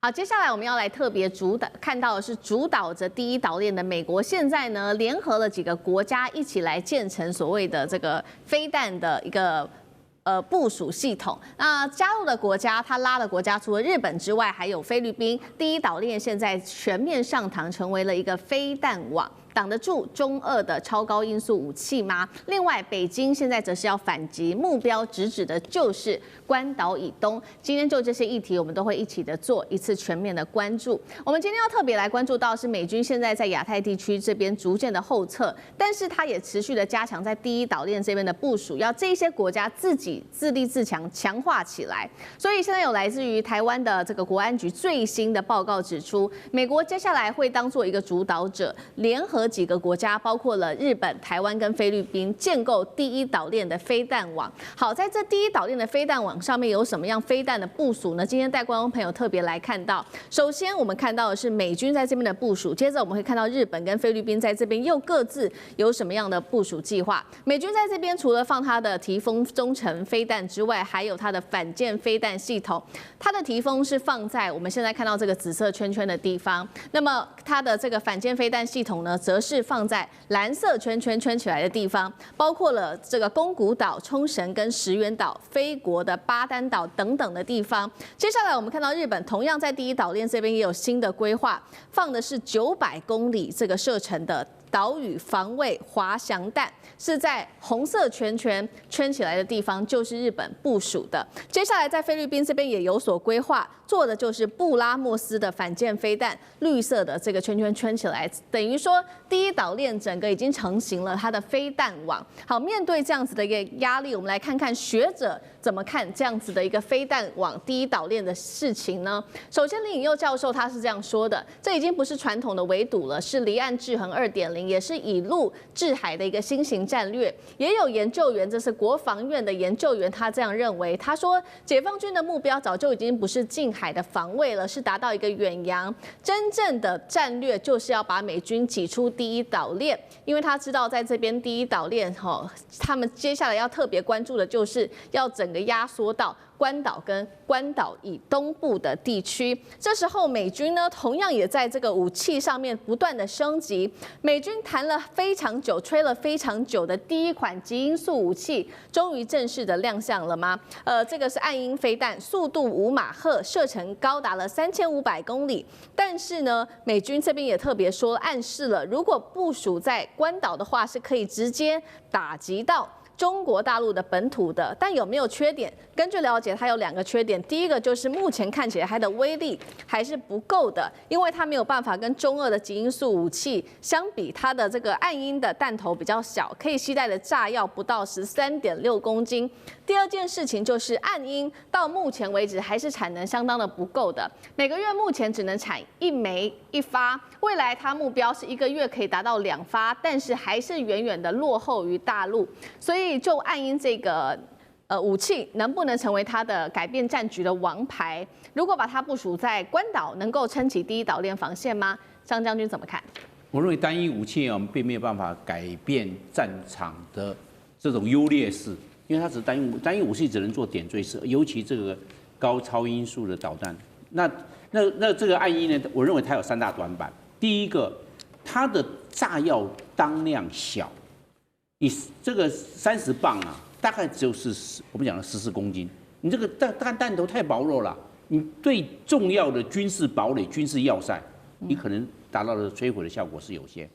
好，接下来我们要来特别看到的是主导着第一岛链的美国，现在呢联合了几个国家一起来建成所谓的这个飞弹的一个部署系统。那加入的国家，它拉的国家除了日本之外，还有菲律宾。第一岛链现在全面上膛，成为了一个飞弹网。挡得住中俄的超高音速武器吗？另外，北京现在则是要反击，目标直指的就是关岛以东。今天就这些议题，我们都会一起的做一次全面的关注。我们今天要特别来关注到是美军现在在亚太地区这边逐渐的后撤，但是它也持续的加强在第一岛链这边的部署，要这些国家自己自立自强，强化起来。所以现在有来自于台湾的这个国安局最新的报告指出，美国接下来会当做一个主导者，联合几个国家，包括了日本、台湾跟菲律宾，建构第一岛链的飞弹网。好，在这第一岛链的飞弹网上面有什么样飞弹的部署呢？今天带观众朋友特别来看到，首先我们看到的是美军在这边的部署，接着我们会看到日本跟菲律宾在这边又各自有什么样的部署计划。美军在这边除了放它的提风中程飞弹之外，还有它的反舰飞弹系统。它的提风是放在我们现在看到这个紫色圈圈的地方，那么它的这个反舰飞弹系统呢，则是放在蓝色圈圈圈起来的地方，包括了这个宫古岛、冲绳跟石垣岛、菲国的巴丹岛等等的地方。接下来我们看到日本同样在第一岛链这边也有新的规划，放的是900公里这个射程的岛屿防卫滑翔弹，是在红色圈圈圈起来的地方，就是日本部署的。接下来在菲律宾这边也有所规划，做的就是布拉莫斯的反舰飞弹，绿色的这个圈圈圈起来，等于说第一岛链整个已经成型了它的飞弹网。好，面对这样子的一个压力，我们来看看学者怎么看这样子的一个飞弹网第一岛链的事情呢？首先，林颖佑教授他是这样说的：这已经不是传统的围堵了，是离岸制衡2.0，也是以陆制海的一个新型战略。也有研究员，这是国防院的研究员，他这样认为。他说，解放军的目标早就已经不是近海的防卫了，是达到一个远洋。真正的战略就是要把美军挤出第一岛链，因为他知道在这边第一岛链他们接下来要特别关注的就是要整个压缩到关岛跟关岛以东部的地区。这时候美军呢，同样也在这个武器上面不断的升级。美军谈了非常久、吹了非常久的第一款极音速武器，终于正式的亮相了吗？这个是暗鹰飞弹，速度5马赫，射程高达了3500公里。但是呢，美军这边也特别说暗示了，如果部署在关岛的话，是可以直接打击到中国大陆的本土的。但有没有缺点？根据了解，它有2个缺点。第一个就是目前看起来它的威力还是不够的，因为它没有办法跟中俄的极音速武器相比，它的这个暗鹰的弹头比较小，可以携带的炸药不到13.6公斤。第二件事情就是暗鹰到目前为止还是产能相当的不够的，每个月目前只能产1枚1发，未来它目标是1个月可以达到2发，但是还是远远的落后于大陆。所以就暗鹰这个武器能不能成为它的改变战局的王牌？如果把它部署在关岛，能够撑起第一岛链防线吗？张将军怎么看？我认为单一武器并没有办法改变战场的这种优劣势，因为它只是单一武器只能做点缀式，尤其这个高超音速的导弹。那这个暗鹰呢？我认为它有3大短板。第一个，它的炸药当量小，你这个30磅啊。大概只有我们讲的14公斤，你这个弹头太薄弱了，你对重要的军事堡垒、军事要塞，你可能达到的摧毁的效果是有限。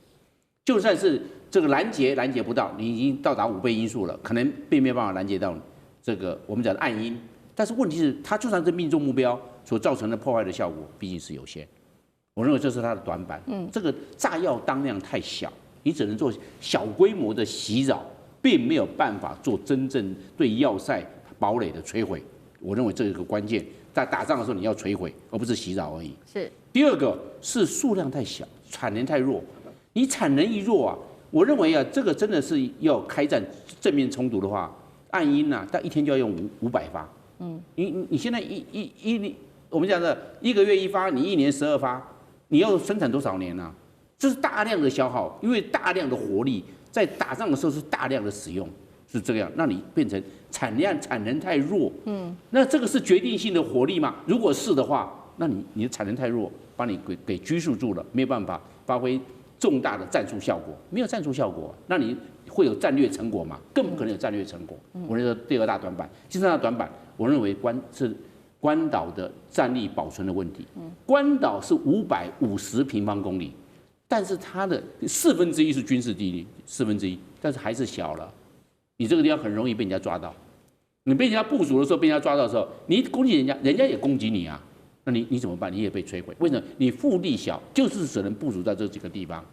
就算是这个拦截不到，你已经到达5倍音速了，可能并没有办法拦截到这个我们讲的暗鹰。但是问题是，它就算是命中目标所造成的破坏的效果，毕竟是有限。我认为这是它的短板。这个炸药当量太小，你只能做小规模的袭扰。并没有办法做真正对要塞堡垒的摧毁，我认为这是个关键。在打仗的时候，你要摧毁，而不是袭扰而已。是。第二个是数量太小，产能太弱。你产能一弱啊，我认为啊，这个真的是要开战正面冲突的话，暗鹰啊，它1天就要用500发。你现在我们讲的1个月1发，你1年12发，你要生产多少年啊？这是大量的消耗，因为大量的火力。在打仗的时候是大量的使用，是这样，那你变成产能太弱，那这个是决定性的火力吗？如果是的话，那你的产能太弱，把你给拘束住了，没有办法发挥重大的战术效果，没有战术效果，那你会有战略成果吗？更不可能有战略成果。我认为第二大短板，第三大短板，我认为是关岛的战力保存的问题。关岛是550平方公里，但是它的1/4是军事地理，1/4，但是还是小了。你这个地方很容易被人家抓到，你被人家部署的时候，被人家抓到的时候，你攻击人家，人家也攻击你啊。那你怎么办？你也被摧毁。为什么？你腹地小，就是只能部署在这几个地方。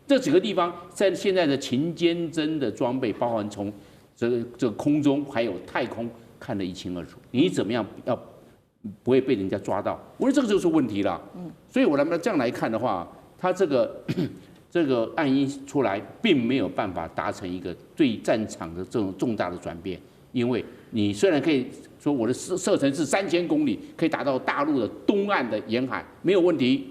这几个地方在现在的勤监侦的装备，包含从这个空中还有太空看得一清二楚。你怎么样要不会被人家抓到？我觉得这个就是问题了。所以我们这样来看的话，它这个暗鹰出来，并没有办法达成一个对战场的这种重大的转变，因为你虽然可以说我的射程是3000公里，可以达到大陆的东岸的沿海，没有问题。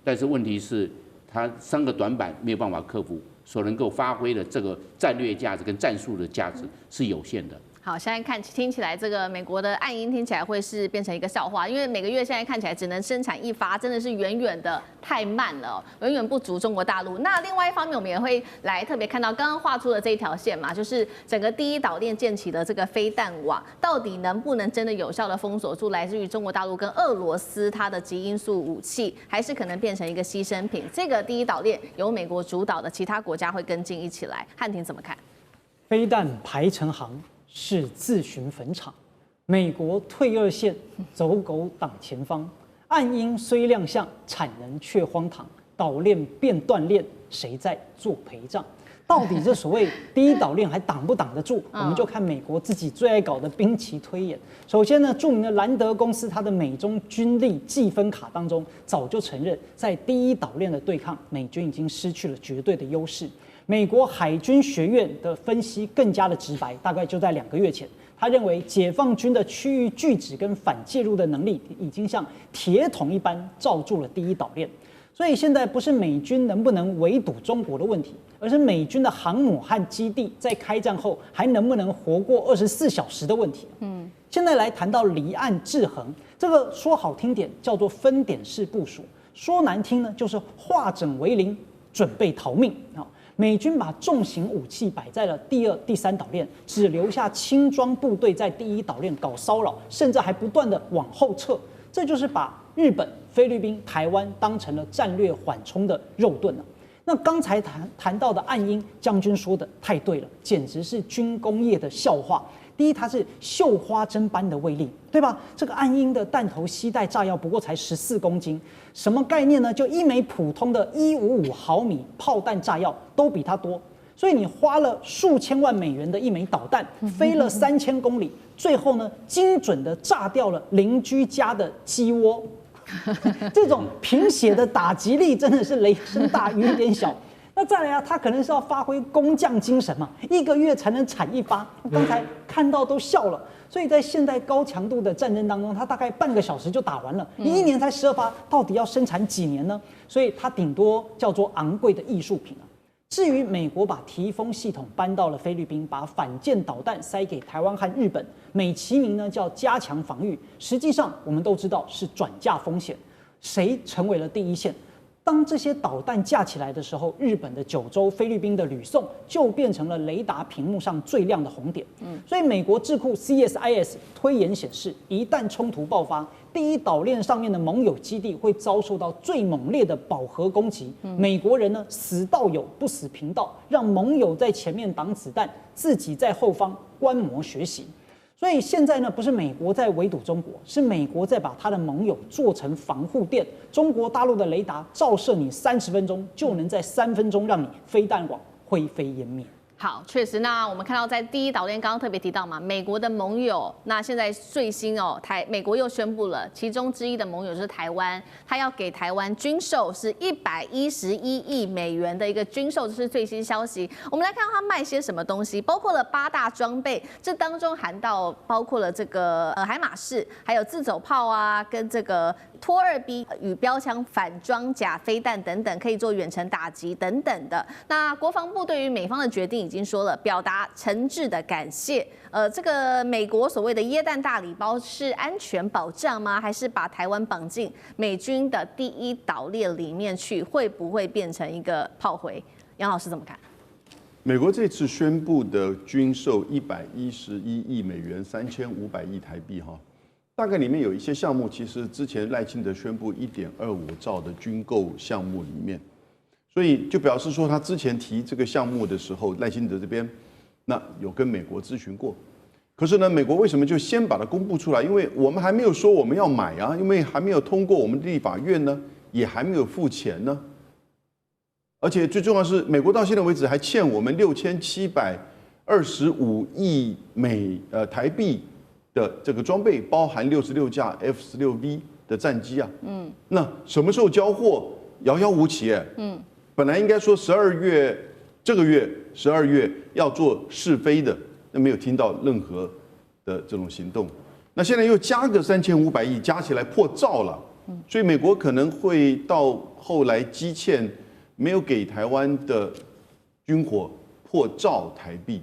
但是问题是它3个短板没有办法克服，所能够发挥的这个战略价值跟战术的价值是有限的。好，现在听起来这个美国的暗鹰听起来会是变成一个笑话，因为每个月现在看起来只能生产1发，真的是远远的太慢了，远远不足中国大陆。那另外一方面，我们也会来特别看到刚刚画出的这一条线嘛，就是整个第一岛链建起的这个飞弹网，到底能不能真的有效的封锁住来自于中国大陆跟俄罗斯它的极音速武器，还是可能变成一个牺牲品？这个第一岛链由美国主导的，其他国家会跟进一起来。汉庭怎么看？飞弹排成行。是自寻坟场，美国退2线，走狗挡前方。暗鹰虽亮相，产能却荒唐。岛链变断链，谁在做陪葬？到底这所谓第一岛链还挡不挡得住？我们就看美国自己最爱搞的兵棋推演。首先呢，著名的兰德公司，它的美中军力计分卡当中，早就承认，在第一岛链的对抗，美军已经失去了绝对的优势。美国海军学院的分析更加的直白，大概就在2个月前，他认为解放军的区域拒止跟反介入的能力已经像铁桶一般罩住了第一岛链。所以现在不是美军能不能围堵中国的问题，而是美军的航母和基地在开战后还能不能活过24小时的问题。现在来谈到离岸制衡，这个说好听点叫做分点式部署，说难听呢就是化整为零，准备逃命啊。美军把重型武器摆在了第2、第3岛链，只留下轻装部队在第一岛链搞骚扰，甚至还不断的往后撤。这就是把日本、菲律宾、台湾当成了战略缓冲的肉盾了。那刚才谈到的暗鹰，将军说的太对了，简直是军工业的笑话。第一，它是绣花针般的威力，对吧？这个暗鹰的弹头携带炸药不过才14公斤，什么概念呢？就一枚普通的155毫米炮弹炸药都比它多。所以你花了数千万美元的一枚导弹，飞了3000公里，最后呢，精准的炸掉了邻居家的鸡窝。这种贫血的打击力真的是雷声大雨点小。那再来啊，他可能是要发挥工匠精神嘛，1个月才能产1发。刚才看到都笑了。所以在现代高强度的战争当中，他大概半个小时就打完了。你1年才12发，到底要生产几年呢？所以它顶多叫做昂贵的艺术品啊。至于美国把提风系统搬到了菲律宾，把反舰导弹塞给台湾和日本，美其名呢叫加强防御，实际上我们都知道是转嫁风险。谁成为了第一线？当这些导弹架起来的时候，日本的九州、菲律宾的吕宋就变成了雷达屏幕上最亮的红点。所以美国智库 CSIS 推演显示，一旦冲突爆发，第一岛链上面的盟友基地会遭受到最猛烈的饱和攻击。美国人呢，死道友不死贫道，让盟友在前面挡子弹，自己在后方观摩学习。所以现在呢，不是美国在围堵中国，是美国在把他的盟友做成防护垫。中国大陆的雷达照射你30分钟，就能在3分钟让你飞弹网灰飞烟灭。好，确实，那我们看到在第一岛链刚刚特别提到嘛，美国的盟友，那现在最新哦，美国又宣布了，其中之一的盟友就是台湾，他要给台湾军售是111亿美元的一个军售，这是最新消息。我们来看到他卖些什么东西，包括了8大装备，这当中含到包括了这个海马式，还有自走炮啊，跟这个托2B 与标枪反装甲飞弹等等，可以做远程打击等等的。那国防部对于美方的决定已经说了，表达诚挚的感谢。这个美国所谓的耶诞大礼包是安全保障吗？还是把台湾绑进美军的第一岛链里面去？会不会变成一个炮灰？杨老师怎么看？美国这次宣布的军售111亿美元，3500亿台币，大概里面有一些项目，其实之前赖清德宣布1.25兆的军购项目里面，所以就表示说他之前提这个项目的时候，赖清德这边那有跟美国咨询过，可是呢，美国为什么就先把它公布出来？因为我们还没有说我们要买啊，因为还没有通过我们的立法院呢，也还没有付钱呢。而且最重要的是，美国到现在为止还欠我们6725亿台币的这个装备，包含66架 F-16V 的战机啊。那什么时候交货？遥遥无期哎。本来应该说这个月12月要做试飞的，那没有听到任何的这种行动。那现在又加个3500亿，加起来破兆了。所以美国可能会到后来积欠没有给台湾的军火破兆台币。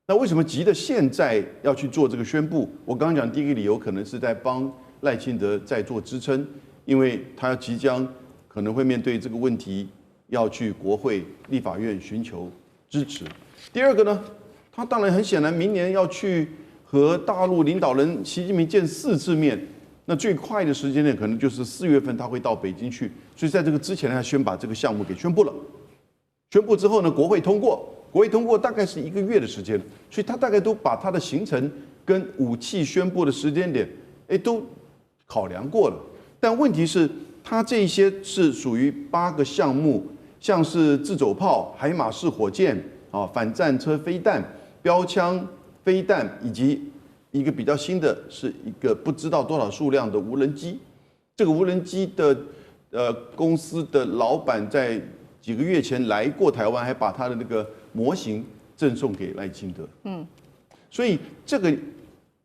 那为什么急的现在要去做这个宣布？我刚刚讲第一个理由，可能是在帮赖清德在做支撑，因为他即将可能会面对这个问题，要去国会、立法院寻求支持。第二个呢，他当然很显然，明年要去和大陆领导人习近平见4次面。那最快的时间点可能就是4月份，他会到北京去，所以在这个之前，他先把这个项目给宣布了。宣布之后呢，国会通过大概是1个月的时间，所以他大概都把他的行程跟武器宣布的时间点，都考量过了。但问题是，他这些是属于8个项目，像是自走炮、海马式火箭啊、反战车飞弹、标枪飞弹以及一个比较新的是一个不知道多少数量的无人机，这个无人机的公司的老板在几个月前来过台湾，还把他的那个模型赠送给赖清德。所以这个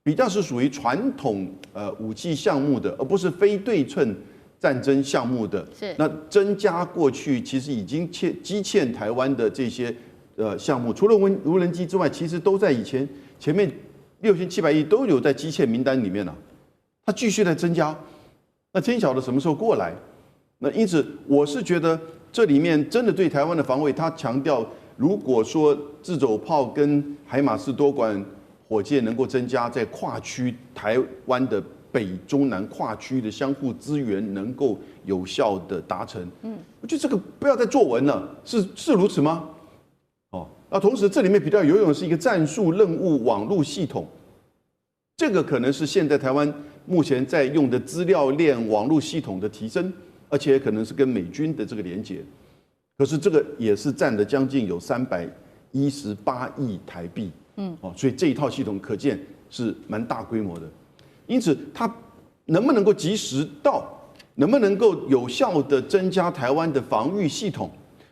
比较是属于传统武器项目的，而不是非对称战争项目的。是那增加过去其实已经积欠台湾的这些项目，除了无人机之外，其实都在前面6700亿都有在积欠名单里面了，它继续在增加，那天晓得什么时候过来。那因此，我是觉得这里面真的对台湾的防卫，他强调，如果说自走炮跟海马式多管火箭能够增加在跨区台湾的北中南跨区的相互资源能够有效的达成，我觉得这个不要再作文了，是如此吗？那同时，这里面比较有用的是一个战术任务网络系统，这个可能是现在台湾目前在用的资料链网络系统的提升，而且可能是跟美军的这个连结。可是这个也是占了将近有318亿台币，所以这一套系统可见是蛮大规模的。因此，它能不能够及时到，能不能够有效的增加台湾的防御系统？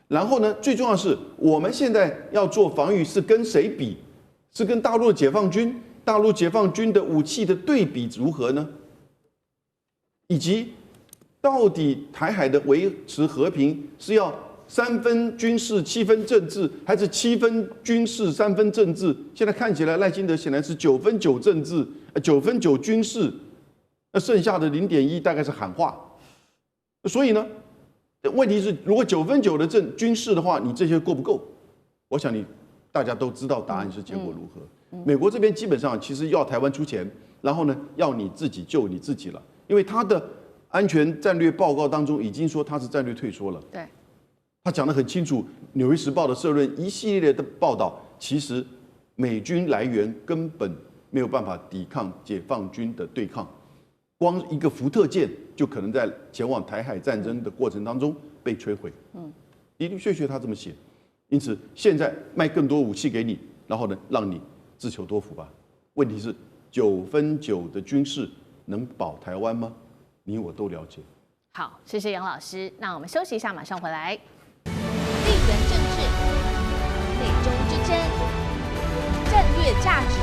然后呢，最重要的是，我们现在要做防御是跟谁比？是跟大陆的解放军？大陆解放军的武器的对比如何呢？以及到底台海的维持和平是要3分军事7分政治，还是7分军事3分政治？现在看起来赖清德显然是9分9政治，9分9军事，那剩下的0.1大概是喊话。所以呢？问题是，如果9分9的军事的话，你这些够不够？我想大家都知道答案是结果如何。美国这边基本上其实要台湾出钱，然后呢要你自己救你自己了，因为他的安全战略报告当中已经说他是战略退缩了。对，他讲得很清楚，《纽约时报》的社论一系列的报道，其实美军来源根本没有办法抵抗解放军的对抗。光一个福特舰就可能在前往台海战争的过程当中被摧毁。的的确确他这么写，因此现在卖更多武器给你，然后呢让你自求多福吧。问题是9分9的军事能保台湾吗？你我都了解。好，谢谢杨老师。那我们休息一下，马上回来。地缘政治、美中之争、战略价值。